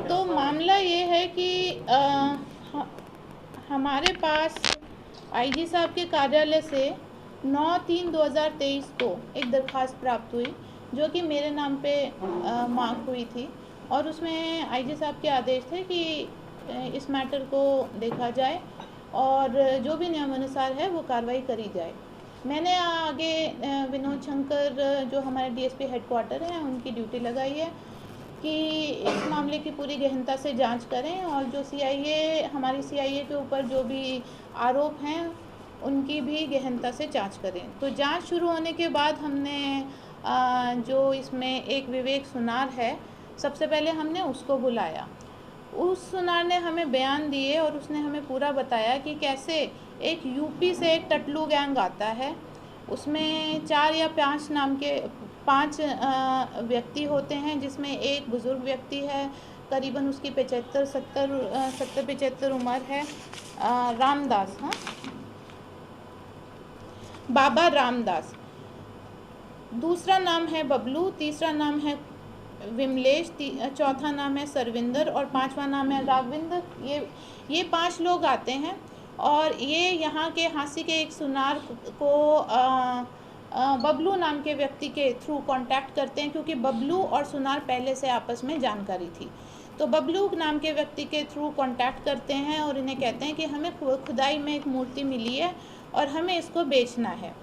तो मामला ये है कि हमारे पास आईजी साहब के कार्यालय से 9/3/2023 को एक दरख्वास्त प्राप्त हुई जो कि मेरे नाम पे मार्क हुई थी, और उसमें आईजी साहब के आदेश थे कि इस मैटर को देखा जाए और जो भी नियमानुसार है वो कार्रवाई करी जाए। मैंने आगे विनोद शंकर जो हमारे डीएसपी हेडक्वार्टर हैं उनकी ड्यूटी लगाई है कि इस मामले की पूरी गहनता से जांच करें और जो हमारी सीआईए के ऊपर जो भी आरोप हैं उनकी भी गहनता से जांच करें। तो जांच शुरू होने के बाद हमने जो इसमें एक विवेक सुनार है, सबसे पहले हमने उसको बुलाया। उस सुनार ने हमें बयान दिए और उसने हमें पूरा बताया कि कैसे एक यूपी से एक टटलू गैंग आता है, उसमें 4 या 5 नाम के 5 व्यक्ति होते हैं, जिसमें एक बुज़ुर्ग व्यक्ति है, करीबन उसकी 70-75 उम्र है, रामदास, हाँ, बाबा रामदास। दूसरा नाम है बबलू, तीसरा नाम है विमलेश, चौथा नाम है सरविंदर और 5वां नाम है राघविंदर। ये 5 लोग आते हैं और ये यहाँ के हांसी के एक सुनार को बबलू नाम के व्यक्ति के थ्रू कांटेक्ट करते हैं, क्योंकि बबलू और सुनार पहले से आपस में जानकारी थी। तो बबलू नाम के व्यक्ति के थ्रू कांटेक्ट करते हैं और इन्हें कहते हैं कि हमें खुदाई में एक मूर्ति मिली है और हमें इसको बेचना है।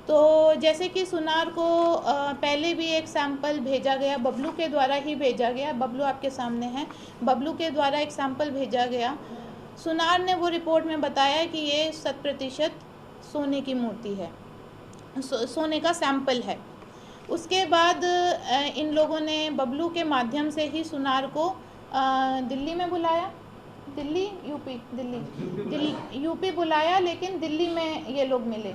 तो जैसे कि सुनार को पहले भी एक सैंपल भेजा गया, बबलू के द्वारा ही भेजा गया, बबलू आपके सामने है, बबलू के द्वारा एक सैंपल भेजा गया। सुनार ने वो रिपोर्ट में बताया कि ये 100% सोने की मूर्ति है, सोने का सैंपल है। उसके बाद इन लोगों ने बबलू के माध्यम से ही सुनार को दिल्ली में बुलाया, दिल्ली यूपी बुलाया, लेकिन दिल्ली में ये लोग मिले।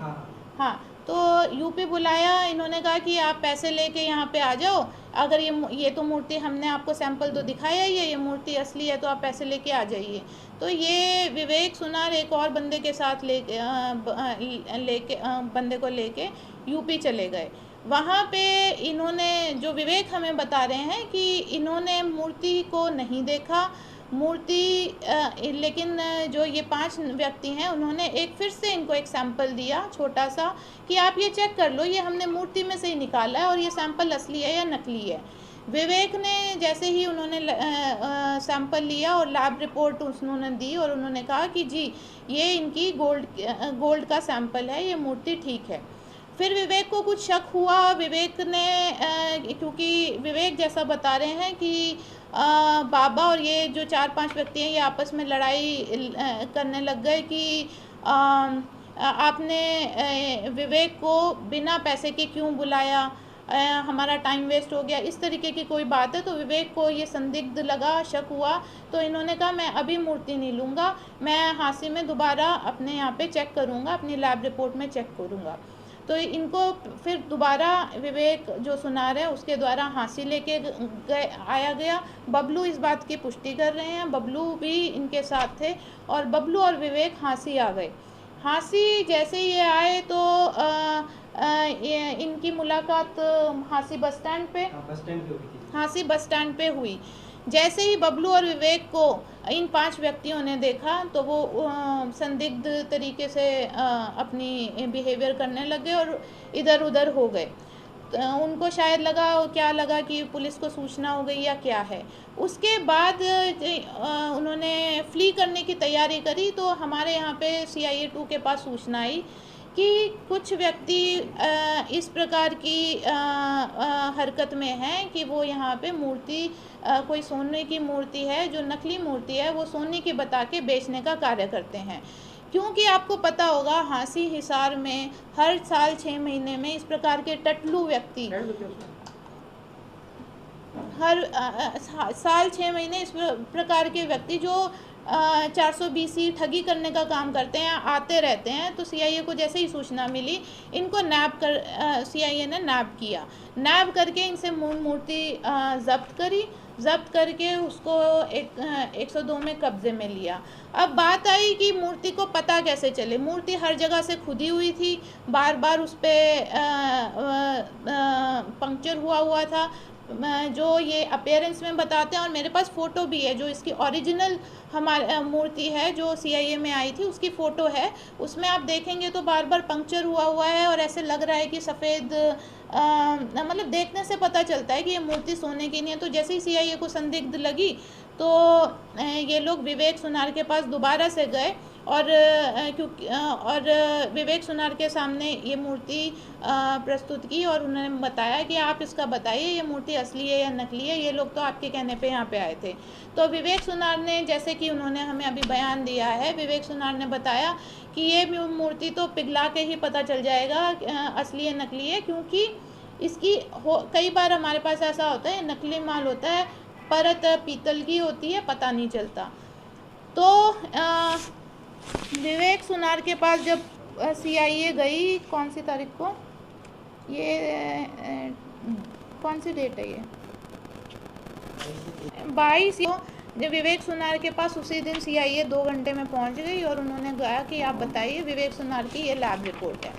हाँ, तो यूपी बुलाया, इन्होंने कहा कि आप पैसे लेके यहाँ पे आ जाओ, अगर ये तो मूर्ति हमने आपको सैंपल तो दिखाया ही है, ये मूर्ति असली है, तो आप पैसे लेके आ जाइए। तो ये विवेक सुनार एक और बंदे के साथ बंदे को लेके यूपी चले गए। वहाँ पे इन्होंने, जो विवेक हमें बता रहे हैं कि इन्होंने मूर्ति को नहीं देखा, लेकिन जो ये 5 व्यक्ति हैं उन्होंने फिर से इनको एक सैंपल दिया छोटा सा कि आप ये चेक कर लो, ये हमने मूर्ति में से ही निकाला है और ये सैंपल असली है या नकली है। विवेक ने जैसे ही उन्होंने सैंपल लिया और लैब रिपोर्ट उन्होंने दी और उन्होंने कहा कि जी ये इनकी गोल्ड का सैंपल है, ये मूर्ति ठीक है। फिर विवेक को कुछ शक हुआ। विवेक ने क्योंकि विवेक जैसा बता रहे हैं कि बाबा और ये जो 4-5 व्यक्ति हैं ये आपस में लड़ाई करने लग गए कि आपने विवेक को बिना पैसे के क्यों बुलाया, हमारा टाइम वेस्ट हो गया, इस तरीके की कोई बात है। तो विवेक को ये संदिग्ध लगा, शक हुआ, तो इन्होंने कहा मैं अभी मूर्ति नहीं लूँगा, मैं हांसी में दोबारा अपने यहाँ पे चेक करूँगा, अपनी लैब रिपोर्ट में चेक करूँगा। तो इनको फिर दोबारा विवेक जो सुनार है उसके द्वारा हांसी लेके आया गया। बबलू इस बात की पुष्टि कर रहे हैं, बबलू भी इनके साथ थे और बबलू और विवेक हांसी आ गए। हांसी जैसे ही ये आए तो इनकी मुलाकात हांसी बस स्टैंड पे हुई। जैसे ही बबलू और विवेक को इन 5 व्यक्तियों ने देखा तो वो संदिग्ध तरीके से अपनी बिहेवियर करने लगे और इधर उधर हो गए। तो उनको शायद लगा कि पुलिस को सूचना हो गई या क्या है। उसके बाद उन्होंने फ्ली करने की तैयारी करी, तो हमारे यहाँ पे CIA 2 के पास सूचना आई कि कुछ व्यक्ति इस प्रकार की हरकत में हैं कि वो यहाँ पे मूर्ति कोई सोने की मूर्ति है, जो नकली मूर्ति है वो सोने की बता के बेचने का कार्य करते हैं। क्योंकि आपको पता होगा हांसी हिसार में हर साल 6 महीने में इस प्रकार के टटलू व्यक्ति हर साल 6 महीने इस प्रकार के व्यक्ति जो 420 ठगी करने का काम करते हैं आते रहते हैं। तो CIA को जैसे ही सूचना मिली, इनको CIA ने नैब किया, नैब करके इनसे मूर्ति जब्त करके उसको 102 में कब्जे में लिया। अब बात आई कि मूर्ति को पता कैसे चले। मूर्ति हर जगह से खुदी हुई थी, बार बार उस पर पंक्चर हुआ था, जो ये अपीयरेंस में बताते हैं, और मेरे पास फ़ोटो भी है जो इसकी ओरिजिनल हमारे मूर्ति है जो CIA में आई थी, उसकी फ़ोटो है। उसमें आप देखेंगे तो बार बार पंक्चर हुआ हुआ है और ऐसे लग रहा है कि सफ़ेद, मतलब देखने से पता चलता है कि ये मूर्ति सोने की नहीं है। तो जैसे ही CIA को संदिग्ध लगी तो ये लोग विवेक सुनार के पास दोबारा से गए और विवेक सुनार के सामने ये मूर्ति प्रस्तुत की और उन्होंने बताया कि आप इसका बताइए ये मूर्ति असली है या नकली है, ये लोग तो आपके कहने पे यहाँ पे आए थे। तो विवेक सुनार ने, जैसे कि उन्होंने हमें अभी बयान दिया है, विवेक सुनार ने बताया कि ये मूर्ति तो पिघला के ही पता चल जाएगा असली है नकली है, क्योंकि इसकी कई बार हमारे पास ऐसा होता है नकली माल होता है, परत पीतल की होती है, पता नहीं चलता। तो विवेक सुनार के पास जब CIA गई, कौन सी तारीख को, ये कौन सी डेट है, ये 22, जब विवेक सुनार के पास उसी दिन CIA 2 घंटे में पहुंच गई और उन्होंने कहा कि आप बताइए विवेक सुनार की ये लैब रिपोर्ट है।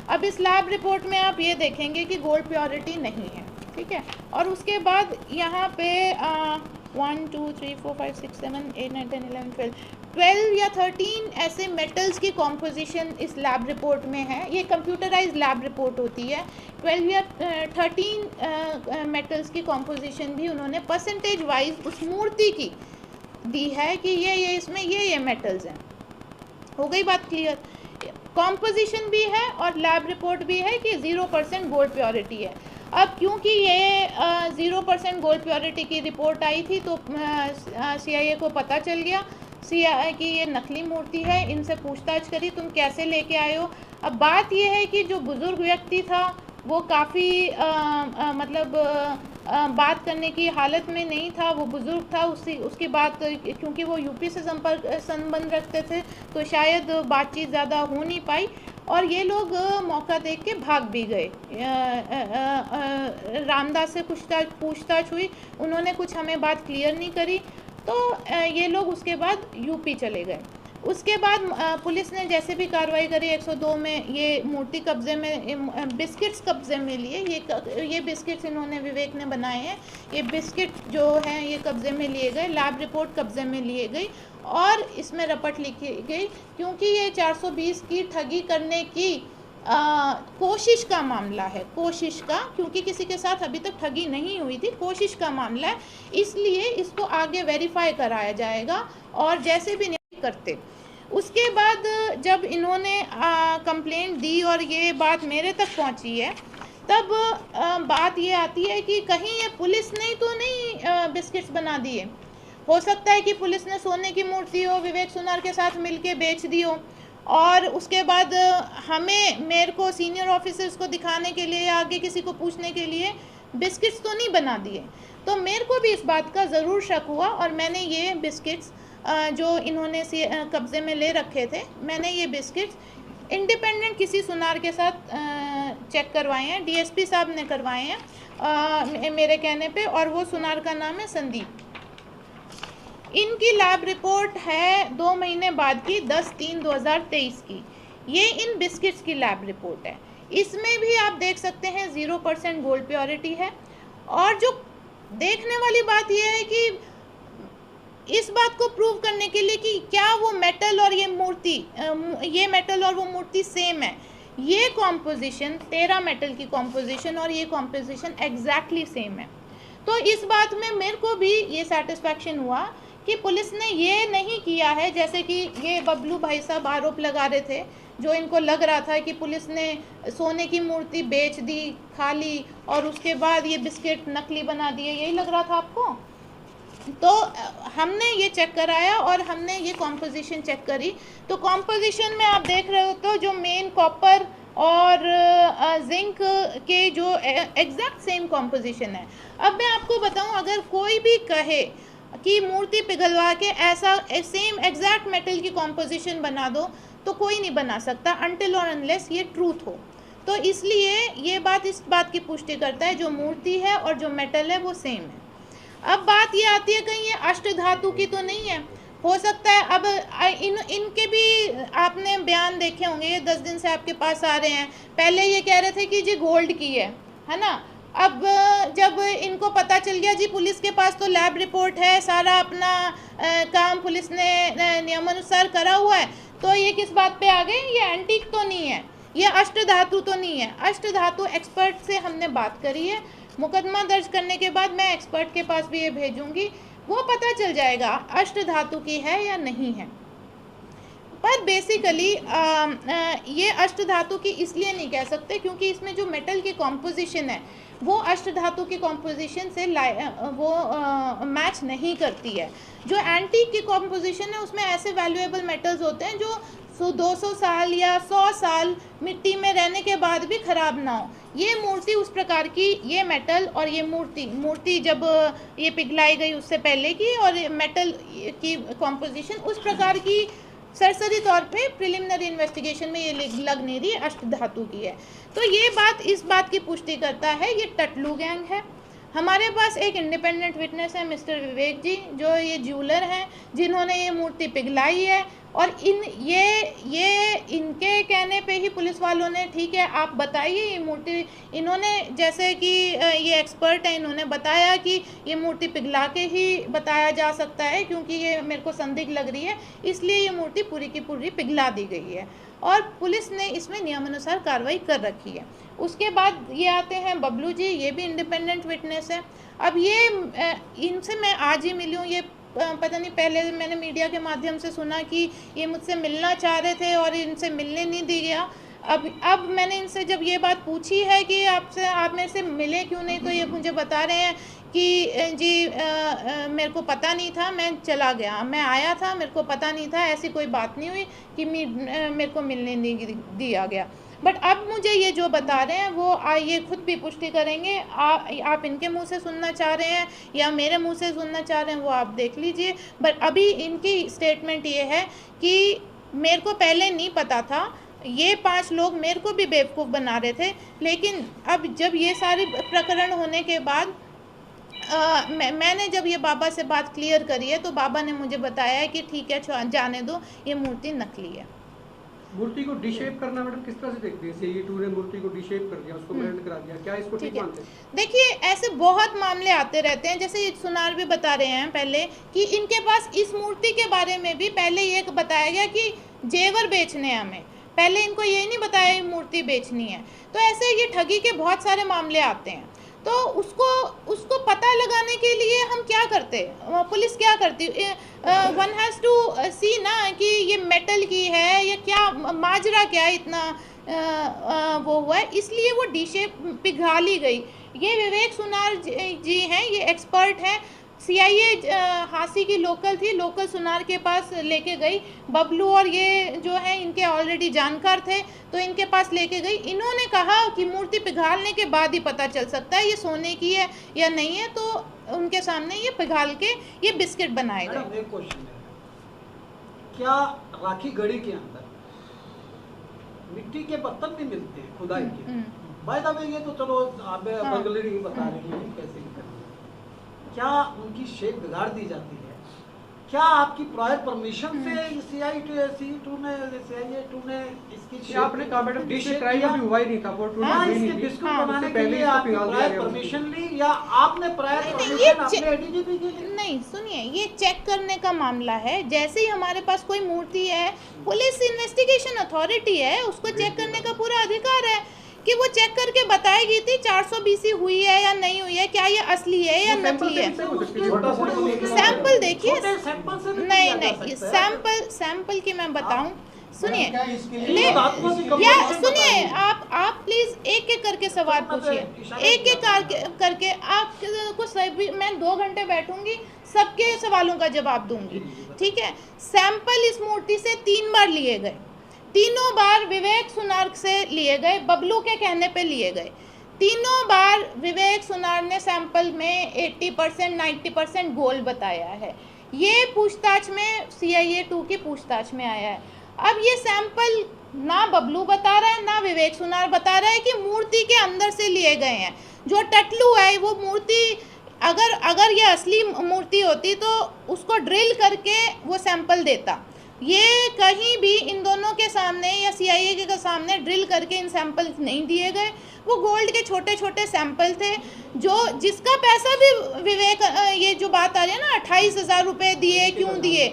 अब इस लैब रिपोर्ट में आप ये देखेंगे कि गोल्ड प्योरिटी नहीं है, ठीक है। और उसके बाद यहाँ पे 1 2 3 4 5 6 7 8 9 10 11 12 या 13 ऐसे मेटल्स की कॉम्पोजिशन इस लैब रिपोर्ट में है। ये कंप्यूटराइज लैब रिपोर्ट होती है। 12 या 13 मेटल्स की कॉम्पोजिशन भी उन्होंने परसेंटेज वाइज उस मूर्ति की दी है कि ये इसमें ये मेटल्स हैं। हो गई बात क्लियर? कॉम्पोजिशन भी है और लैब रिपोर्ट भी है कि 0% गोल्ड प्योरिटी है। अब क्योंकि ये 0% गोल्ड प्योरिटी की रिपोर्ट आई थी तो CIA को पता चल गया कि ये नकली मूर्ति है। इनसे पूछताछ करी, तुम कैसे लेके आए हो। अब बात ये है कि जो बुज़ुर्ग व्यक्ति था वो काफ़ी बात करने की हालत में नहीं था, वो बुज़ुर्ग था, उसकी बात, क्योंकि वो यूपी से संबंध रखते थे तो शायद बातचीत ज़्यादा हो नहीं पाई और ये लोग मौका देख के भाग भी गए। रामदास से कुछ पूछताछ हुई, उन्होंने कुछ हमें बात क्लियर नहीं करी, तो ये लोग उसके बाद यूपी चले गए। उसके बाद पुलिस ने जैसे भी कार्रवाई करी 102 में ये मूर्ति कब्जे में, बिस्किट्स कब्जे में लिए। ये बिस्किट्स इन्होंने, विवेक ने बनाए हैं। ये बिस्किट जो हैं ये कब्जे में लिए गए, लैब रिपोर्ट कब्जे में लिए गई और इसमें रपट लिखी गई, क्योंकि ये 420 की ठगी करने की कोशिश का मामला है, कोशिश का, क्योंकि किसी के साथ अभी तक ठगी नहीं हुई थी, कोशिश का मामला है, इसलिए इसको आगे वेरीफाई कराया जाएगा और जैसे भी नहीं करते। उसके बाद जब इन्होंने कंप्लेंट दी और ये बात मेरे तक पहुंची है, तब बात ये आती है कि कहीं ये पुलिस ने तो नहीं बिस्किट्स बना दिए। हो सकता है कि पुलिस ने सोने की मूर्ति हो, विवेक सुनार के साथ मिलके बेच दी हो और उसके बाद मेरे को सीनियर ऑफिसर्स को दिखाने के लिए, आगे किसी को पूछने के लिए बिस्किट्स तो नहीं बना दिए। तो मेरे को भी इस बात का ज़रूर शक हुआ और मैंने ये बिस्किट्स जो इन्होंने कब्ज़े में ले रखे थे, मैंने ये बिस्किट्स इंडिपेंडेंट किसी सुनार के साथ चेक करवाए हैं, DSP साहब ने करवाए हैं मेरे कहने पे, और वो सुनार का नाम है संदीप। इनकी लैब रिपोर्ट है 2 महीने बाद की, 10/3/2023 की। ये इन बिस्किट्स की लैब रिपोर्ट है। इसमें भी आप देख सकते हैं 0% गोल्ड प्योरिटी है। और जो देखने वाली बात यह है कि इस बात को प्रूव करने के लिए कि क्या वो मेटल और ये मूर्ति, ये मेटल और वो मूर्ति सेम है, ये कॉम्पोजिशन 13 मेटल की कॉम्पोजिशन और ये कॉम्पोजिशन एग्जैक्टली सेम है। तो इस बात में मेरे को भी ये सेटिस्फैक्शन हुआ कि पुलिस ने ये नहीं किया है, जैसे कि ये बबलू भाई साहब आरोप लगा रहे थे, जो इनको लग रहा था कि पुलिस ने सोने की मूर्ति बेच दी, खा ली और उसके बाद ये बिस्किट नकली बना दिए, यही लग रहा था आपको। तो हमने ये चेक कराया और हमने ये कॉम्पोजिशन चेक करी। तो कॉम्पोजिशन में आप देख रहे हो तो जो मेन कॉपर और जिंक के जो एग्जैक्ट सेम कॉम्पोजिशन है। अब मैं आपको बताऊं, अगर कोई भी कहे कि मूर्ति पिघलवा के ऐसा सेम एग्जैक्ट मेटल की कॉम्पोजिशन बना दो, तो कोई नहीं बना सकता अनटिल और अनलेस ये ट्रूथ हो। तो इसलिए ये बात इस बात की पुष्टि करता है, जो मूर्ति है और जो मेटल है वो सेम है। अब बात ये आती है कहीं ये अष्ट धातु की तो नहीं है, हो सकता है। अब इनके भी आपने बयान देखे होंगे, ये 10 दिन से आपके पास आ रहे हैं। पहले ये कह रहे थे कि जी गोल्ड की है ना, अब जब इनको पता चल गया जी पुलिस के पास तो लैब रिपोर्ट है, सारा अपना काम पुलिस ने नियमानुसार करा हुआ है, तो ये किस बात पे आ गए, ये एंटीक तो नहीं है, ये अष्टधातु तो नहीं है। अष्टधातु एक्सपर्ट से हमने बात करी है, मुकदमा दर्ज करने के बाद मैं एक्सपर्ट के पास भी ये भेजूंगी, वो पता चल जाएगा अष्टधातु की है या नहीं है। पर बेसिकली ये अष्टधातु की इसलिए नहीं कह सकते क्योंकि इसमें जो मेटल की कॉम्पोजिशन है वो अष्टधातु की कॉम्पोजिशन से वो मैच नहीं करती है। जो एंटीक की कॉम्पोजिशन है उसमें ऐसे वैल्यूएबल मेटल्स होते हैं जो 200 साल या 100 साल मिट्टी में रहने के बाद भी ख़राब ना हो। ये मूर्ति उस प्रकार की, ये मेटल और ये मूर्ति जब ये पिघलाई गई उससे पहले की, और मेटल की कॉम्पोजिशन उस प्रकार की सरसरी तौर पे प्रिलिमिनरी इन्वेस्टिगेशन में ये लग नहीं रही अष्टधातु की है। तो ये बात इस बात की पुष्टि करता है, ये टटलू गैंग है। हमारे पास एक इंडिपेंडेंट विटनेस है मिस्टर विवेक जी, जो ये ज्वेलर हैं जिन्होंने ये मूर्ति पिघलाई है, और ये इनके कहने पे ही पुलिस वालों ने, ठीक है आप बताइए ये मूर्ति, इन्होंने जैसे कि ये एक्सपर्ट है, इन्होंने बताया कि ये मूर्ति पिघला के ही बताया जा सकता है क्योंकि ये मेरे को संदिग्ध लग रही है, इसलिए ये मूर्ति पूरी की पूरी पिघला दी गई है, और पुलिस ने इसमें नियमानुसार कार्रवाई कर रखी है। उसके बाद ये आते हैं बबलू जी, ये भी इंडिपेंडेंट विटनेस है। अब ये इनसे मैं आज ही मिली हूँ, ये पता नहीं पहले मैंने मीडिया के माध्यम से सुना कि ये मुझसे मिलना चाह रहे थे और इनसे मिलने नहीं दी गया। अब मैंने इनसे जब ये बात पूछी है कि आप मेरे से मिले क्यों नहीं, तो ये मुझे बता रहे हैं कि जी मेरे को पता नहीं था, मैं चला गया, मैं आया था, मेरे को पता नहीं था, ऐसी कोई बात नहीं हुई कि मेरे को मिलने नहीं दिया गया। बट अब मुझे ये जो बता रहे हैं वो ये खुद भी पुष्टि करेंगे। आप इनके मुंह से सुनना चाह रहे हैं या मेरे मुंह से सुनना चाह रहे हैं वो आप देख लीजिए। बट अभी इनकी स्टेटमेंट ये है कि मेरे को पहले नहीं पता था, ये 5 लोग मेरे को भी बेवकूफ़ बना रहे थे, लेकिन अब जब ये सारी प्रकरण होने के बाद मैंने जब ये बाबा से बात क्लियर करी है तो बाबा ने मुझे बताया है कि ठीक है जाने दो, ये मूर्ति नकली है। मूर्ति को डिशेप करना मैडम किस तरह से देखती है? CIE2 ने मूर्ति को डिशेप कर दिया, उसको ब्रांड करा दिया, क्या इसको ठीक मानते हैं? देखिए ऐसे बहुत मामले आते रहते हैं, जैसे सुनार भी बता रहे हैं पहले कि इनके पास इस मूर्ति के बारे में भी पहले ये बताया गया कि जेवर बेचने हैं हमें, पहले इनको ये नहीं बताया मूर्ति बेचनी है। तो ऐसे ये ठगी के बहुत सारे मामले आते हैं, तो उसको पता लगाने के लिए हम क्या करते, पुलिस क्या करती, वन हैज़ टू सी ना कि ये मेटल की है या क्या, माजरा क्या इतना वो हुआ है, इसलिए वो डिशेप पिघला ली गई। ये विवेक सुनार जी हैं, ये एक्सपर्ट हैं, CIA हांसी की लोकल थी, लोकल सुनार के पास लेके गई। बबलू और ये जो है इनके ऑलरेडी जानकार थे, तो इनके पास लेके गई। इन्होंने कहा कि मूर्ति पिघालने के बाद ही पता चल सकता है ये सोने की है या नहीं है, तो उनके सामने ये पिघाल के ये बिस्किट बनाए गए। एक क्वेश्चन है, क्या राखी गढ़ी के अंदर मिट्टी के बर्तन भी मिलते हैं खुदाई के? बाय द वे ये तो चलो आप बर्गलरी बता रही हैं कैसे करते हैं, क्या उनकी शेप बिगाड़ दी जाती है? क्या आपकी प्रायर परमिशन से CIE2 ने इसकी आपने कहा मैडम डिशेप ट्राई अभी हुआ ही नहीं था, वो इसके बिस्कुट बनाने के लिए आपने प्रायर परमिशन ली या आपने प्रायर परमिशन अपने ADGP की ली? नहीं, सुनिए, ये चेक करने का मामला है। जैसे ही हमारे पास कोई मूर्ति है, पुलिस इन्वेस्टिगेशन अथॉरिटी है, उसको चेक करने का पूरा अधिकार है कि वो चेक करके बताएगी थी 400 BC हुई है या नहीं हुई है, क्या ये असली है या नकली है। सैंपल देखिए, नहीं सैंपल की मैं बताऊं, सुनिए या सुनिए, आप प्लीज एक एक करके सवाल पूछिए, एक एक करके आपको सभी, मैं 2 घंटे बैठूंगी, सबके सवालों का जवाब दूंगी, ठीक है। सैंपल इस मूर्ति से 3 बार लिए गए, तीनों बार विवेक सुनार से लिए गए, बबलू के कहने पे लिए गए। तीनों बार विवेक सुनार ने सैंपल में 80% 90% गोल्ड बताया है। ये पूछताछ में CIE2 की पूछताछ में आया है। अब ये सैंपल ना बबलू बता रहा है ना विवेक सुनार बता रहा है कि मूर्ति के अंदर से लिए गए हैं। जो टटलू है वो मूर्ति, अगर ये असली मूर्ति होती तो उसको ड्रिल करके वो सैंपल देता, ये कहीं भी इन दोनों के सामने या सीआईए के सामने ड्रिल करके इन सैंपल नहीं दिए गए। वो गोल्ड के छोटे छोटे सैंपल थे, जो जिसका पैसा भी विवेक, ये जो बात आ रही है ना 28,000 रुपये दिए, क्यों दिए,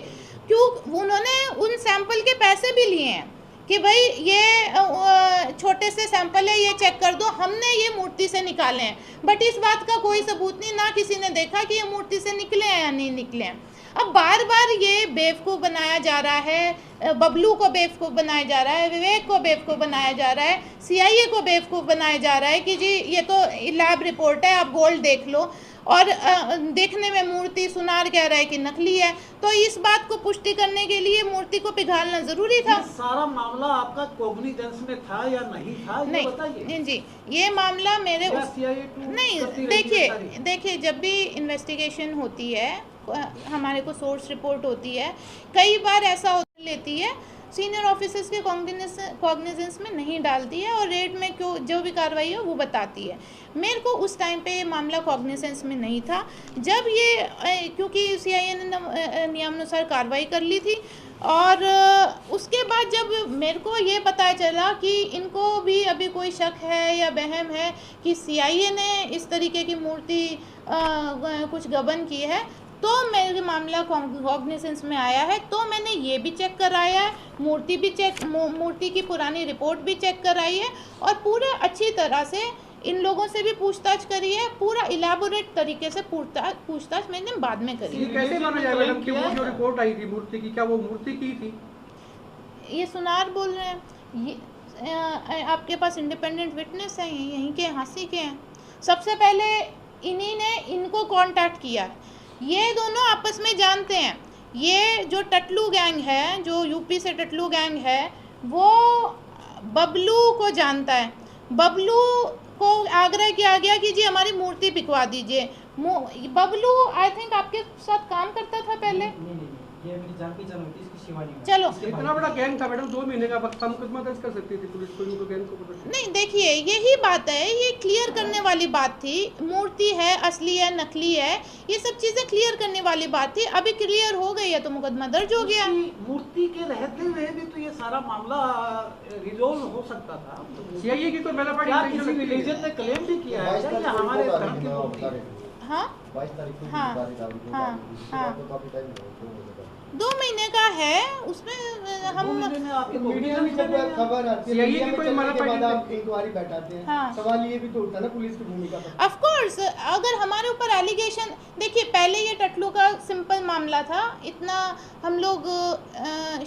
क्यों उन्होंने उन सैंपल के पैसे भी लिए हैं कि भाई ये छोटे से सैंपल है, ये चेक कर दो, हमने ये मूर्ति से निकाले हैं। बट इस बात का कोई सबूत नहीं, ना किसी ने देखा कि ये मूर्ति से निकले हैं या नहीं निकले हैं। अब बार बार ये बेवकूफ़ बनाया जा रहा है, बबलू को बेवकूफ़ बनाया जा रहा है, विवेक को बेवकूफ़ बनाया जा रहा है, सीआईए को बेवकूफ़ बनाया जा रहा है कि जी ये तो लैब रिपोर्ट है, आप गोल्ड देख लो, और देखने में मूर्ति सुनार कह रहा है कि नकली है। तो इस बात को पुष्टि करने के लिए मूर्ति को पिघालना ज़रूरी था। ये सारा मामला आपका कॉग्निजेंस में था या नहीं था, ये नहीं, बताइए। जी ये मामला मेरे नहीं, देखिए जब भी इन्वेस्टिगेशन होती है, हमारे को सोर्स रिपोर्ट होती है, कई बार ऐसा लेती है सीनियर ऑफिसर्स के कॉग्निजेंस में नहीं डालती है, और रेड में क्यों जो भी कार्रवाई है वो बताती है। मेरे को उस टाइम पे ये मामला कॉग्निजेंस में नहीं था, जब ये क्योंकि सीआईए ने नियमानुसार कार्रवाई कर ली थी, और उसके बाद जब मेरे को ये पता चला कि इनको भी अभी कोई शक है या वहम है कि सीआईए ने इस तरीके की मूर्ति कुछ गबन की है, तो मेरे मामला कॉग्निजेंस में आया है, तो मैंने ये भी चेक कराया है, मूर्ति की पुरानी रिपोर्ट भी चेक कराई है, और पूरे अच्छी तरह से इन लोगों से भी पूछताछ करी है, पूरा इलेबोरेट तरीके से पूछताछ मैंने बाद में करी है। कैसे माना जाए मैडम कि वो जो रिपोर्ट आई थी मूर्ति की, क्या वो मूर्ति की थी? ये सुनार बोल रहे हैं, ये आपके पास इंडिपेंडेंट विटनेस है, यहीं के हांसी के हैं। सबसे पहले इन्हीं ने इनको कांटेक्ट किया, ये दोनों आपस में जानते हैं। ये जो टटलू गैंग है, जो यूपी से टटलू गैंग है, वो बबलू को जानता है। बबलू को आग्रह किया गया कि जी हमारी मूर्ति बिकवा दीजिए। बबलू आई थिंक आपके साथ काम करता था पहले। नहीं, ये मेरी जान पहचान होती है, इसकी शिवानी में। चलो, इतना बड़ा गैंग था मैडम, 2 महीने का वक्त था, मुकदमा दर्ज कर सकती थी पुलिस को, इनको गैंग को पकड़। नहीं देखिए यही बात है, ये क्लियर करने वाली बात थी। मूर्ति है, असली है, नकली है, ये सब चीज़ें क्लियर करने वाली बात थी। अभी क्लियर हो गई है तो मुकदमा दर्ज हो गया। मूर्ति के रहते हुए भी तो ये सारा मामला रिजोल्व हो सकता था। सीआईए की कोई मेलापार्टी क्या किसी रिलीजन ने क्लेम भी किया है क्या हमारे धर्म की मूर्ति है? हाँ 22 तारीख को हाँ, हाँ, हाँ। 2 महीने का है, उसमें हम मीडिया में जब खबर आती है, मीडिया में चलने के बाद आप इंक्वायरी बैठाते हैं। हाँ। सवाल ये भी तो उठता है ना पुलिस की भूमिका पर। ऑफ कोर्स, अगर हमारे ऊपर एलिगेशन, देखिए पहले ये टटलू का सिंपल मामला था, इतना हम लोग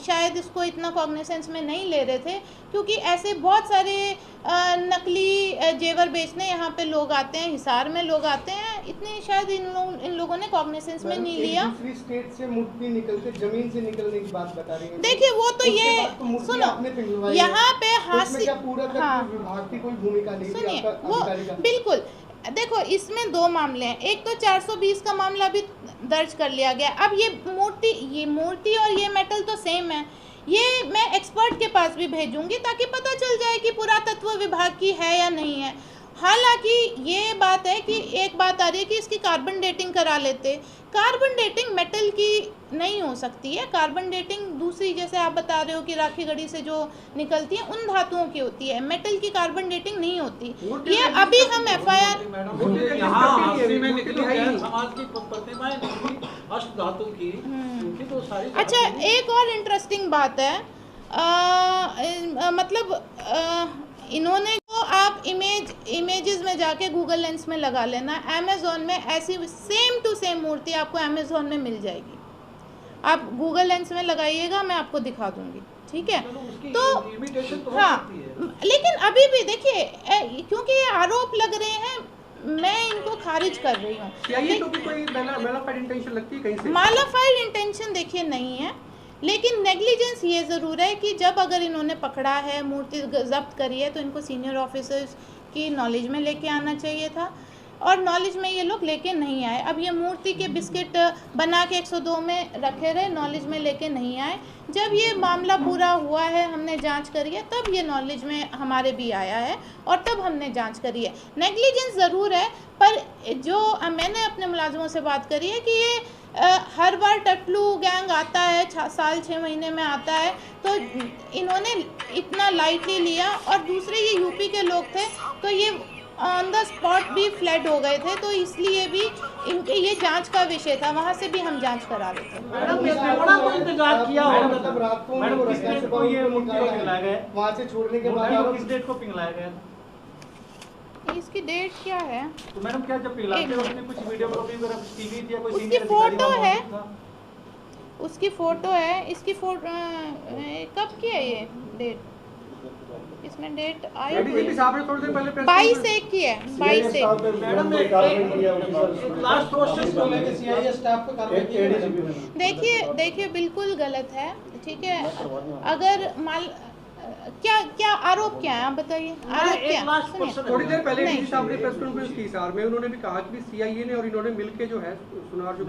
शायद इसको इतना कॉग्निजेंस में नहीं ले रहे थे, क्योंकि ऐसे बहुत सारे नकली जेवर बेचने यहाँ पे लोग आते हैं, हिसार में लोग आते हैं, इतने शायद इन लोगों ने कॉग्निजेंस में नहीं लिया। दूसरी स्टेट से मूर्ति निकलते, जमीन से निकलने की बात बता रही हैं। देखिए वो तो ये सुनो, यहाँ पे हासिल, हाँ विभाग की कोई भूमिका नहीं थी, सुनिए आपका वो अधिकारी का। बिल्कुल, देखो इसमें 2 मामले हैं। एक तो 420 का मामला भी दर्ज कर लिया गया। अब ये मूर्ति और ये मेटल तो सेम है, ये मैं एक्सपर्ट के पास भी भेजूंगी ताकि पता चल जाए कि पुरातत्व विभाग की है या नहीं है। हालांकि ये बात है कि एक बात आ रही है कि इसकी कार्बन डेटिंग करा लेते। कार्बन डेटिंग मेटल की नहीं हो सकती है, कार्बन डेटिंग दूसरी, जैसे आप बता रहे हो कि राखी गढ़ी से जो निकलती है उन धातुओं की होती है, मेटल की कार्बन डेटिंग नहीं होती। ये अभी हम FIR समाज की प्रतिमाएं अष्ट धातु की, उनकी तो सारी। अच्छा, एक और इंटरेस्टिंग बात है, मतलब इन्होंने जो आप इमेजेस में जाके गूगल लेंस में लगा लेना, अमेज़ॉन में ऐसी सेम टू सेम मूर्ति आपको अमेज़ॉन में मिल जाएगी। आप गूगल लेंस में लगाइएगा, मैं आपको दिखा दूंगी, ठीक है? तो हाँ, लेकिन अभी भी देखिए, क्योंकि ये आरोप लग रहे हैं, मैं इनको खारिज कर रही हूँ। मालाफाइड इंटेंशन देखिए नहीं है, लेकिन नेग्लिजेंस ये ज़रूर है कि जब अगर इन्होंने पकड़ा है, मूर्ति जब्त करी है, तो इनको सीनियर ऑफिसर्स की नॉलेज में लेके आना चाहिए था। और नॉलेज में ये लोग लेके नहीं आए। अब ये मूर्ति के बिस्किट बना के 102 में रखे रहे, नॉलेज में लेके नहीं आए। जब ये मामला पूरा हुआ है, हमने जांच करी है, तब ये नॉलेज में हमारे भी आया है और तब हमने जांच करी है। नेग्लिजेंस ज़रूर है, पर जो मैंने अपने मुलाजिमों से बात करी है कि ये हर बार टटलू गैंग आता है, साल 6 महीने में आता है, तो इन्होंने इतना लाइटली लिया। और दूसरे ये यूपी के लोग थे, तो ये ऑन द स्पॉट भी फ्लड हो गए थे, तो इसलिए भी इनके ये जांच का विषय था, वहाँ से भी हम जांच करा रहे थे। मैडम, ये थोड़ा तो इंतजार किया होगा। मतलब रात को मैडम, किस डेट को ये मूर्ति को पिघलाया गया? वहाँ से छोड़ने के बाद किस डेट को पिघलाया गया? इसकी डेट क्या है? तो मैडम, क्या जब पिघलाते वक्त में कुछ वीडियो कॉपी वगैरह कुछ टीवी थी या कोई उसकी सीनियर अधिकारी फोटो वहाँ है, मौजूद था? उसकी फ़ोटो है, इसकी फ़ोटो कब की है ये डेट? इसमें डेट आई लेडीज साहब ने थोड़ी देर पहले प्रेस 22/1 की है, 22/1। मैडम, एक लास्ट क्वेश्चन को लेके सीआईए स्टाफ को कार्रवाई देखिए बिल्कुल गलत है, ठीक है। अगर क्या आरोप क्या है, आप बताइए, आरोप क्या है? थोड़ी देर पहले डीजी साहब ने प्रेस कॉन्फ्रेंस की सर में, उन्होंने भी कहा कि सीआईए ने और इन्होंने मिलके जो है सुनार जो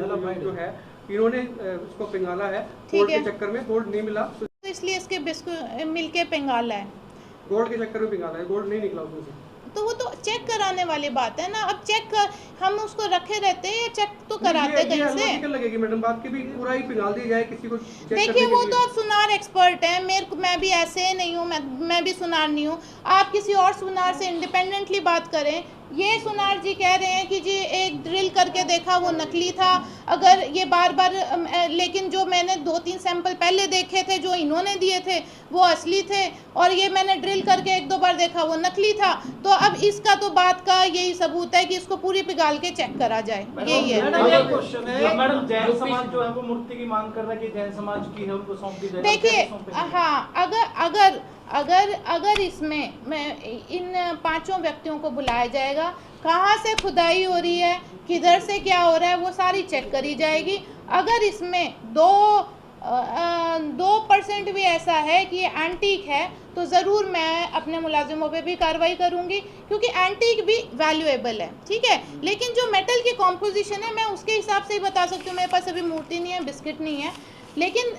है इन्होंने इसको पिंगाला है, गोल्ड के चक्कर में। गोल्ड नहीं मिला, तो इसलिए इसके बिस्कुट मिलके पिंगाला है, गोल्ड के चक्कर में पिंगाला है, गोल्ड नहीं निकला उसमें से। तो वो तो चेक कराने वाली बात है ना। अब चेक हम उसको रखे रहते हैं या चेक तो कराते कहीं से लगेगी मैडम बात की भी पूरा ही पिघाल दिया जाए किसी को। देखिए वो तो आप सुनार एक्सपर्ट हैं, मैं भी ऐसे नहीं हूँ, मैं भी सुनार नहीं हूँ। आप किसी और सुनार से इंडिपेंडेंटली बात करें। ये सुनार जी कह रहे हैं कि जी एक ड्रिल करके देखा वो नकली था। अगर ये बार बार लेकिन जो मैंने 2-3 सैंपल पहले देखे थे जो इन्होंने दिए थे वो असली थे, और ये मैंने ड्रिल करके 1-2 बार देखा वो नकली था। तो अब इसका तो बात का यही सबूत है कि इसको पूरी पिघाल के चेक करा जाए, यही है। मैडम, जैन समाज जो है वो मूर्ति की मांग कर रहा है कि जैन समाज की है उनको सौंप दी जाए। देखिए हाँ, अगर इसमें इन 5 व्यक्तियों को बुलाया जाएगा, कहाँ से खुदाई हो रही है, किधर से क्या हो रहा है, वो सारी चेक करी जाएगी। अगर इसमें 2% भी ऐसा है कि ये एंटीक है, तो ज़रूर मैं अपने मुलाजिमों पे भी कार्रवाई करूंगी, क्योंकि एंटीक भी वैल्यूएबल है, ठीक है। लेकिन जो मेटल की कॉम्पोजिशन है, मैं उसके हिसाब से ही बता सकती हूँ। मेरे पास अभी मूर्ति नहीं है, बिस्किट नहीं है, लेकिन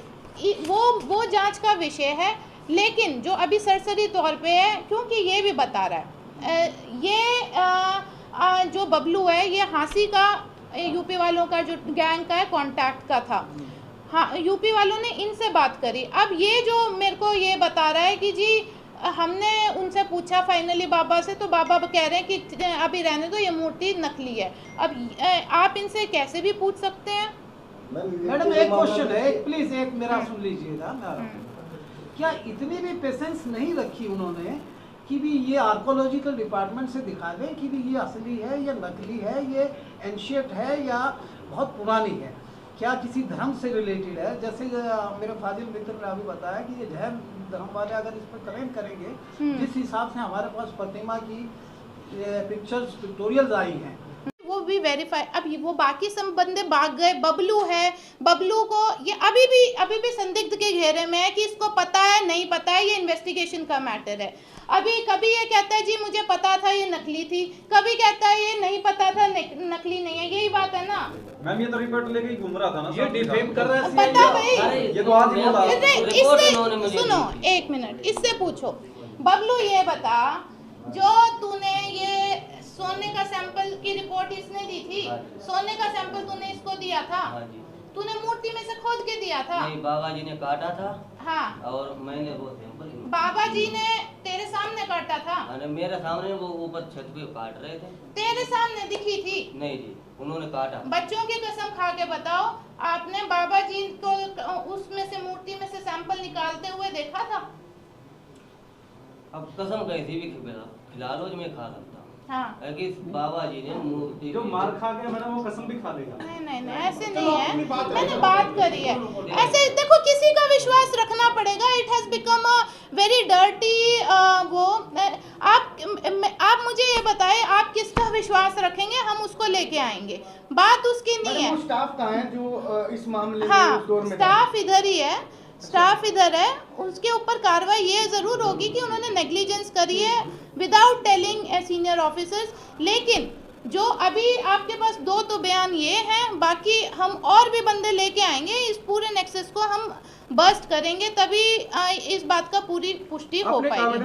वो जांच का विषय है। लेकिन जो अभी सरसरी तौर पे है, क्योंकि ये भी बता रहा है ये जो बबलू है ये हांसी का यूपी वालों का जो गैंग का है कॉन्टैक्ट का था। हाँ, यूपी वालों ने इनसे बात करी। अब ये जो मेरे को ये बता रहा है कि जी हमने उनसे पूछा फाइनली बाबा से, तो बाबा कह रहे हैं कि अभी रहने दो, ये मूर्ति नकली है। अब आप इनसे कैसे भी पूछ सकते हैं। मैडम, एक क्वेश्चन है, प्लीज एक मेरा सुन लीजिएगा। क्या इतनी भी पेशेंस नहीं रखी उन्होंने कि भी ये आर्कोलॉजिकल डिपार्टमेंट से दिखा दें कि भी ये असली है या नकली है, ये एंशियंट है या बहुत पुरानी है, क्या किसी धर्म से रिलेटेड है? जैसे मेरे फाजिल मित्र ने अभी बताया कि ये जैन धर्म वाले अगर इस पर कमेंट करेंगे, जिस हिसाब से हमारे पास प्रतिमा की पिक्चर्स पिक्टोरियल्स आई हैं, वो भी वेरीफाई। अब वो बाकी सब बंदे भाग गए। बबलू है, बबलू को ये अभी भी संदिग्ध के घेरे में है कि इसको पता है नहीं पता है, ये इन्वेस्टिगेशन का मैटर है। अभी कभी ये कहता है जी मुझे पता था ये नकली थी, कभी कहता है ये नहीं पता था नकली नहीं है, यही बात है ना मैम। ये तो रिपोर्ट लेके ही घूम रहा था ना, ये डिफेम कर रहा है। पता भाई, ये तो आज ही बोला। इससे सुनो, 1 मिनट, इससे पूछो बबलू ये बता, जो तूने ये सोने का सैंपल की रिपोर्ट इसने दी थी, सोने का सैंपल तूने इसको दिया था? तूने मूर्ति में से खोद के दिया था? नहीं, बाबा जी ने काटा था। हाँ, और मैंने वो सैंपल बाबा जी ने तेरे सामने काटा था? अरे मेरे सामने, वो ऊपर छत पे काट रहे थे। तेरे सामने दिखी थी? नहीं जी, उन्होंने काटा। बच्चों की कसम खा के बताओ, आपने बाबा जी को उसमें से मूर्ति में से सैंपल निकालते हुए देखा था? अब कसम कैसी भी खिला लो, मैं खा सकता हूँ। हाँ, कि बाबा जी ने मूर्ति जो मार खा गया मैडम वो कसम भी खा लेगा। नहीं ऐसे नहीं है, मैंने बात करी है। ऐसे देखो, किसी का विश्वास रखना पड़ेगा। It has become a very dirty वो। आप मुझे ये बताएं, आप किसका विश्वास रखेंगे, हम उसको लेके आएंगे, बात उसकी नहीं है। स्टाफ कहाँ है जो इस मामले में? हाँ, स्टाफ इधर ही है, स्टाफ इधर है। उसके ऊपर कार्रवाई ये जरूर होगी कि उन्होंने नेग्लिजेंस करी है विदाउट टेलिंग सीनियर ऑफिसर्स। लेकिन जो अभी आपके पास 2 तो बयान ये हैं, बाकी हम और भी बंदे लेके आएंगे, इस पूरे नेक्सस को हम बस्ट करेंगे, तभी इस बात का पूरी पुष्टि हो पाएगी।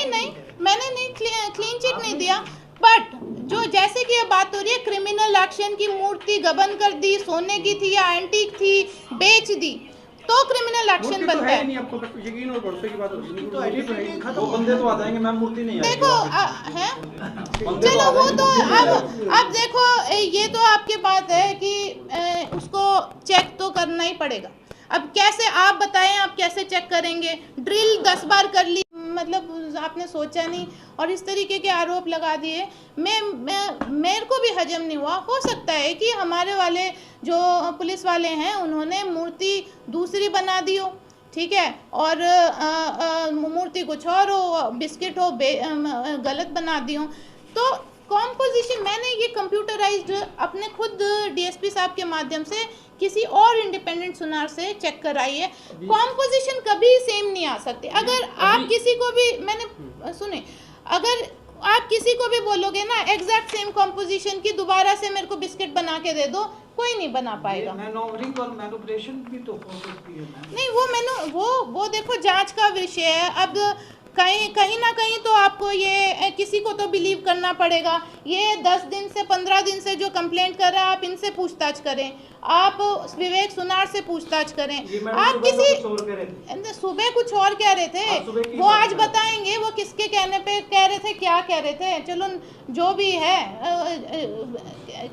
नहीं, मैंने नहीं क्लीन चिट नहीं दिया, बट जो जैसे कि ये बात हो रही है क्रिमिनल एक्शन की, मूर्ति गबन कर दी, सोने की थी या एंटीक थी, बेच दी, तो क्रिमिनल एक्शन बनता है। नहीं, आपको यकीन और भरोसे की बात होगी, तो आइडेंटिटी खत्म वो बंदे तो आ जाएंगे मैम, मूर्ति नहीं आएगी। देखो है, चलो वो तो अब देखो, ये तो आपके बात है कि उसको चेक तो करना ही पड़ेगा। अब कैसे आप बताएं, आप कैसे चेक करेंगे? ड्रिल 10 बार कर ली, मतलब आपने सोचा नहीं और इस तरीके के आरोप लगा दिए। मेरे को भी हजम नहीं हुआ। हो सकता है कि हमारे वाले जो पुलिस वाले हैं उन्होंने मूर्ति दूसरी बना दी हो, ठीक है, और मूर्ति कुछ और हो, बिस्किट हो, गलत बना दी हो। तो कॉम्पोजिशन मैंने ये कंप्यूटराइज्ड अपने खुद डीएसपी साहब के माध्यम से किसी और इंडिपेंडेंट सुनार से चेक कराई है। कॉम्पोजिशन कभी सेम नहीं आ सकती। अगर आप किसी को भी, मैंने सुने, अगर आप किसी को भी बोलोगे ना एग्जैक्ट सेम कॉम्पोजिशन की, दोबारा से मेरे को बिस्किट बना के दे दो, कोई नहीं बना पाएगा। मैनोवरिंग और मैनिपुलेशन भी तो हो सकती है मैम। नहीं, वो देखो जांच का विषय है। अब कहीं ना कहीं तो आपको ये किसी को तो बिलीव करना पड़ेगा। ये 10 दिन से 15 दिन से जो कंप्लेंट कर रहा है, आप इनसे पूछताछ करें, आप विवेक सुनार से पूछताछ करें। आप किसी सुबह कुछ और कह रहे थे, वो आज बताएंगे वो किसके कहने पे कह रहे थे, क्या कह रहे थे, चलो जो भी है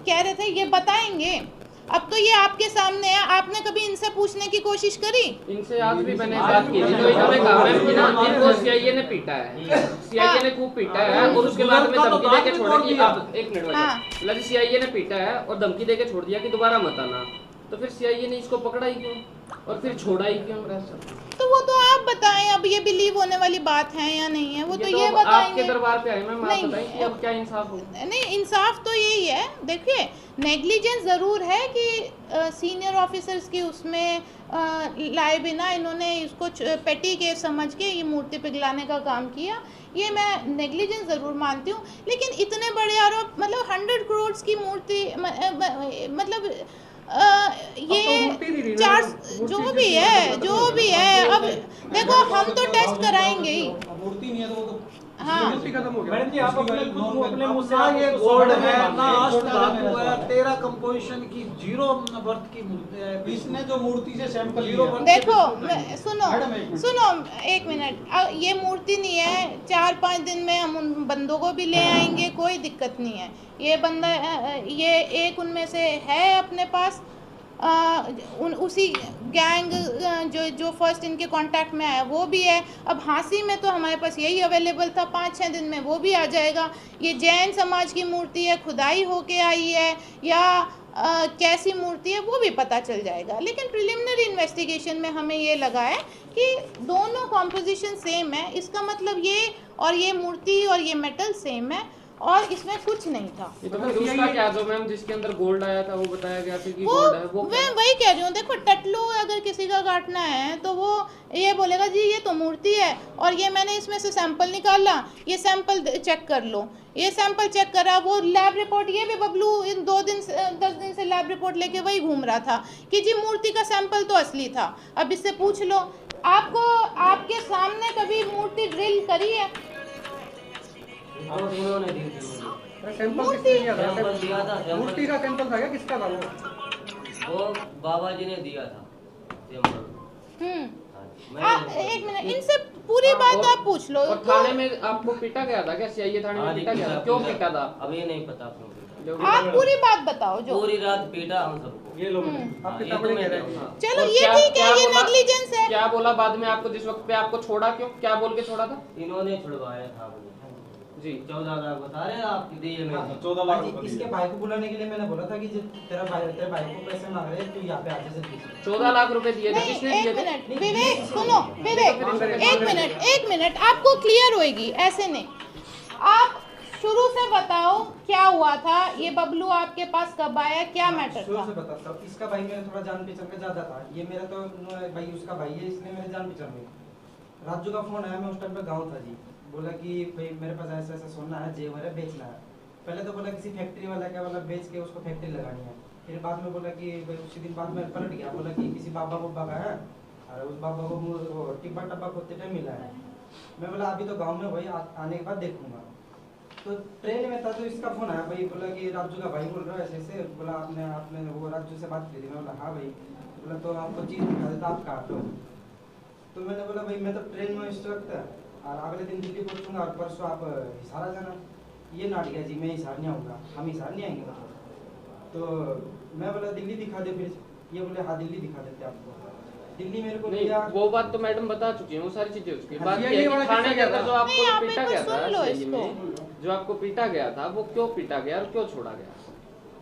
कह रहे थे ये बताएंगे। अब तो ये आपके सामने है, आपने कभी इनसे पूछने की कोशिश करी? इनसे आज भी मैंने बात की थी, तो इन्होंने कहा मैम कि ना इनको सीआईए ने पीटा है, सीआईए ने खूब पीटा है और उसके बाद में धमकी देके छोड़ दिया। आप एक मिनट मतलब सीआईए ने पीटा है और धमकी देके छोड़ दिया कि दोबारा मत आना। तो फिर सीआईए ने इसको पकड़ा ही क्यों और फिर छोड़ा ही क्यों? तो वो तो आप बताएं, अब ये बिलीव होने वाली बात है या नहीं है, वो तो ये बताएंगे। आपके दरबार पे आए मैम, आप बताएं कि अब क्या इंसाफ हो? नहीं, इंसाफ तो यही है। देखिए, नेग्लिजेंस ज़रूर है कि सीनियर ऑफिसर्स की उसमें लाए बिना इन्होंने इसको पेटी केस समझ के ये मूर्ति पिघलाने का काम किया, ये मैं नेग्लिजेंस ज़रूर मानती हूँ। लेकिन इतने बड़े आरोप, मतलब 100 करोड़ की मूर्ति, मतलब ये 4 जो भी है, अब देखो हम तो टेस्ट कराएंगे ही। मूर्ति नहीं है तो वो तो हाँ, मैडम जी, आप अपने मुझसे ये गोल्ड है ना, धातु है, 13 कंपोजिशन की 0 वर्थ की मूर्ति है। इसने जो मूर्ति से सैंपल देखो सुनो 1 मिनट, ये मूर्ति नहीं है, 4-5 दिन में हम उन बंदों को भी ले आएंगे, कोई दिक्कत नहीं है। ये बंदा, ये एक उनमें से है अपने पास, उसी गैंग जो फर्स्ट इनके कांटेक्ट में आया वो भी है। अब हाँसी में तो हमारे पास यही अवेलेबल था, 5-6 दिन में वो भी आ जाएगा। ये जैन समाज की मूर्ति है, खुदाई होके आई है या कैसी मूर्ति है वो भी पता चल जाएगा। लेकिन प्रिलिमिनरी इन्वेस्टिगेशन में हमें ये लगा है कि दोनों कॉम्पोजिशन सेम है, इसका मतलब ये और ये मूर्ति और ये मेटल सेम है और इसमें कुछ नहीं था। ये तो दूसरा क्या जो मैम जिसके अंदर गोल्ड आया था वो बताया गया था कि गोल्ड है, वो मैं वही कह रही हूँ। देखो, टटलू अगर किसी का काटना है तो वो ये बोलेगा जी ये तो मूर्ति है और ये मैंने इसमें से सैंपल निकाला, ये सैंपल चेक कर लो। ये सैंपल चेक करा, वो लैब रिपोर्ट, ये भी बबलू इन 10 दिन से लैब रिपोर्ट लेके वही घूम रहा था कि जी मूर्ति का सैंपल तो असली था। अब इससे पूछ लो, आपको आपके सामने कभी मूर्ति ड्रिल करी है? उन्होंने दी थी सैंपल किसने दिया था? मूर्ति का सैंपल था क्या, किसका था वो बाबा जी ने दिया था सैंपल। एक मिनट, इनसे पूरी बात आप पूछ लो। और थाने में आपको पीटा गया था क्या? सीआईए थाने में पीटा गया था, क्यों पीटा था? अब ये नहीं पता क्यों पीटा। आप पूरी बात बताओ। जो पूरी रात पीटा हम सबको, ये लोग चलो ये ठीक है, ये नेग्लिजेंस है। क्या बोला बाद में आपको, जिस वक्त पे आपको छोड़ा, क्यों क्या बोल के छोड़ा था? इन्होंने छुड़वाया था जी। 14 लाख बता रहे हैं आप दिए में। 14 लाख इसके भाई को बुलाने के लिए मैंने बोला था कि जब तेरे भाई को पैसे मांग रहे तू यहाँ पे आके से दीजिए। 14 लाख रुपए दिए थे, किसने दिए थे? विवेक सुनो, विवेक एक मिनट आपको क्लियर होएगी, ऐसे नहीं। आप शुरू से बताओ क्या हुआ था, ये बबलू आपके पास कब आया, क्या मैटर था? शुरू से बताता हूँ। इसका भाई मेरा थोड़ा जान पहचान का ज्यादा था, ये मेरा तो भाई उसका भाई है, इसलिए मेरे जान पहचान में। राजू का फोन आया, मैं उस टाइम पे गाँव था जी, बोला कि भाई मेरे पास ऐसा ऐसा सोना है, जेवर है, बेचना है। पहले तो बोला किसी फैक्ट्री वाला क्या बोला बेच के उसको फैक्ट्री लगानी है। फिर बाद में बोला कि भाई उसी दिन बाद में पलट गया, बोला कि किसी बाबा का है और उस बाबा को टिब्बा टब्बा खोदते टाइम मिला है। मैं बोला अभी तो गाँव में भाई आने के बाद देखूंगा। तो ट्रेन में था तो इसका फोन आया, भाई बोला कि राजू का भाई बोल रहा है ऐसे ऐसे। बोला आपने वो राजू से बात की थी? मैं बोला हाँ भाई। बोला तो आपको चीज़ दिखा देता, आप कहाँ हो? तो मैंने बोला भाई मैं तो ट्रेन में इस वक्त और अगले दिन दिल्ली पहुँचूंगा और परसों आप हिसार आ जाना। ये नाट गया जी, मैं हिसार नहीं आऊँगा, हम हिसार नहीं आएंगे मतलब। तो मैं बोला दिल्ली दिखा दे फिर। ये बोले हाँ दिल्ली दिखा देते आपको। दिल्ली मेरे को नहीं, वो बात तो मैडम बता चुकी है, वो सारी चीजें उसकी बात ये है कि थाने गया था जो आपको पीटा गया था, जो आपको पीटा गया था वो क्यों पीटा गया और क्यों छोड़ा गया?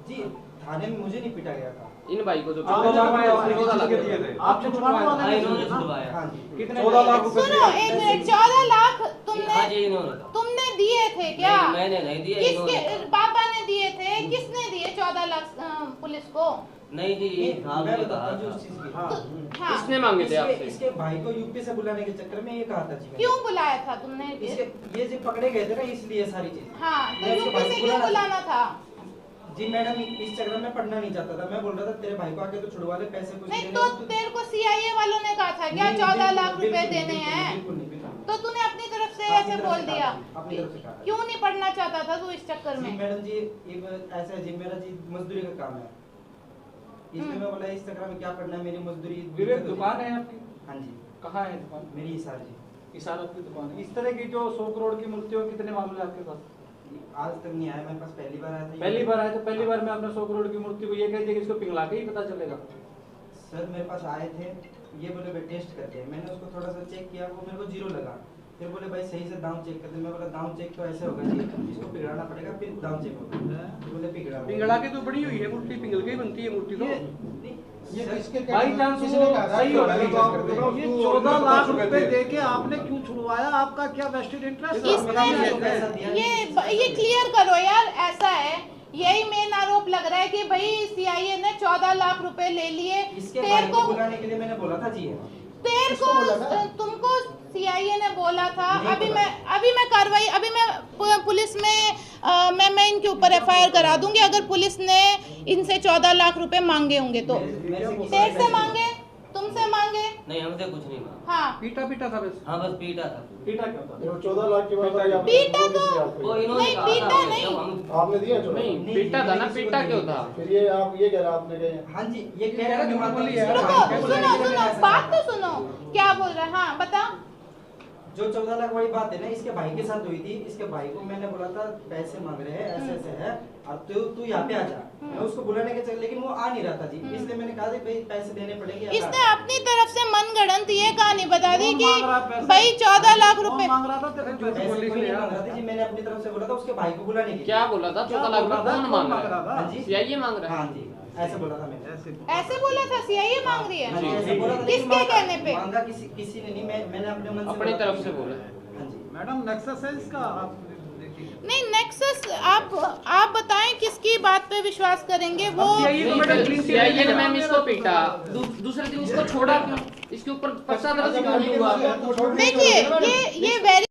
जी थाने में मुझे नहीं पीटा गया था, इन भाई को जो आपने छुड़वाया। हाँ जी। कितने 14 लाख रुपए? सुनो एक मिनट, 14 लाख तुमने दिए थे क्या? मैंने नहीं दिए, किसके पापा ने दिए थे? किसने दिए 14 लाख पुलिस को? नहीं जी, मैं बताता हूँ उस चीज की। हाँ। किसने मांगे थे आपसे? इसके भाई को यूपी से बुलाने के चक्कर में ये कहा था जी। क्यों बुलाया था तुमने? ये जो पकड़े गए थे ना इसलिए सारी चीज। हाँ, तो यूपी से क्यों बुलाना था? जी मैडम इस चक्कर में पढ़ना नहीं चाहता था। मैं बोल रहा था तेरे भाई को आके तो छुड़वा ले, पैसे कुछ नहीं तो तेरे को सीआईए वालों ने कहा था क्या 14 लाख रुपए देने हैं? बिल्कुल नहीं, बिल्कुल। तो तूने अपनी तरफ से ऐसे बोल दिया? अपनी तरफ से कहा। क्यों नहीं पढ़ना चाहता था तू इस चक्कर में? मैडम जी ये ऐसा जी मेरा जी मजदूरी का काम है, इसलिए मैं बोला इस चक्कर में क्या पढ़ना है, मेरी मजदूरी। विवेक दुकान है आपकी? हाँ जी। कहाँ है दुकान? मेरी हिसार जी। हिसार आपकी दुकान है। इस तरह की जो 100 करोड़ की मूर्तियों, कितने मामले आपके पास? आज तक नहीं आया मेरे पास, पहली बार आया था। पहली बार आया तो पहली बार में आपने 100 करोड़ की मूर्ति को ये कह दिया कि इसको पिघला के ही पता चलेगा? सर मेरे पास आए थे, ये बोले भाई टेस्ट करते हैं। मैंने उसको थोड़ा सा चेक किया, वो मेरे को 0 लगा। फिर बोले भाई सही से दाम चेक करते। मैं बोला दाम चेक तो ऐसे होगा जी, इसको पिघलाना पड़ेगा फिर दाम चेक होगा। बोले पिघला के तो बड़ी हुई है मूर्ति, पिघल के ही बनती है मूर्ति तो। ये बाई चांस वो सही होगा। ये 14 लाख रुपए देके आपने क्यों छुड़वाया? आपका क्या वेस्टेड इंटरेस्ट? ये क्लियर करो यार। ऐसा है, यही मेन आरोप लग रहा है कि भाई सीआईए ने 14 लाख रुपए ले लिए। तेरे को बुलाने के लिए मैंने बोला था जी। तेरे को तुमको सीआईए ने बोला था। अभी मैं कार्रवाई, अभी मैं पुलिस में मैं इनके ऊपर एफआईआर करा दूंगी अगर पुलिस ने इनसे 14 लाख रुपए मांगे होंगे तो। तेरे से मांगे, तुमसे मांगे? नहीं हमसे कुछ नहीं मांगा। हाँ पीटा था बस। हाँ बस पीटा था। पीटा क्या था? 14 लाख के बाद पीटा तो वो इन्होंने नहीं, कहा पीटा था, नहीं। जब हम आपने दिया? नहीं पीटा था ना, पीटा क्यों था? फिर ये आप ये कह रहा आपने कहे? हाँ जी ये कह रहा रुको, सुनो बात तो सुनो, क्या बोल रहा है? हाँ बता। जो 14 लाख वाली बात है ना, इसके भाई के साथ हुई थी। इसके भाई को मैंने बोला था पैसे मांग रहे हैं, ऐसे ऐसे है, अब तू यहाँ पे आ जा। मैं उसको बुलाने के चल, लेकिन वो आ नहीं रहा था जी। इसलिए मैंने कहा भाई पैसे देने पड़ेंगे। इसने अपनी तरफ से मनगढ़ंत ये कहानी बता दी कि भाई 14 लाख रुपए मांग रहा था तेरे पैसे कोई नहीं मांग रहा था जी। मैंने अपनी तरफ से बोला था उसके भाई को बुलाने के लिए। क्या बोला था? 14 लाख रुपए कौन मांग रहा था? हाँ जी सीआईए मांग रहा है? हाँ जी ऐसे बोला था मैंने। ऐसे बोला था सीआईए मांग रही हाँ जी, है? ऐसे बोला था, लेकिन किसके कहने पे? मांगा किसी ने नहीं, मैंने अपने मन से अपनी बोला था। तरफ से बोला। हाँ जी मैडम नेक्सस है इसका, आप देखिए। नहीं नेक्सस आप बताएं किसकी बात पे विश्वास करेंगे? वो सीआईए ने मैम इसको पीटा, दूसरे दिन इसको छोड़ा क्यों? इसके ऊपर पर्चा दर्ज क्यों नहीं हुआ? देखिए ये वेरी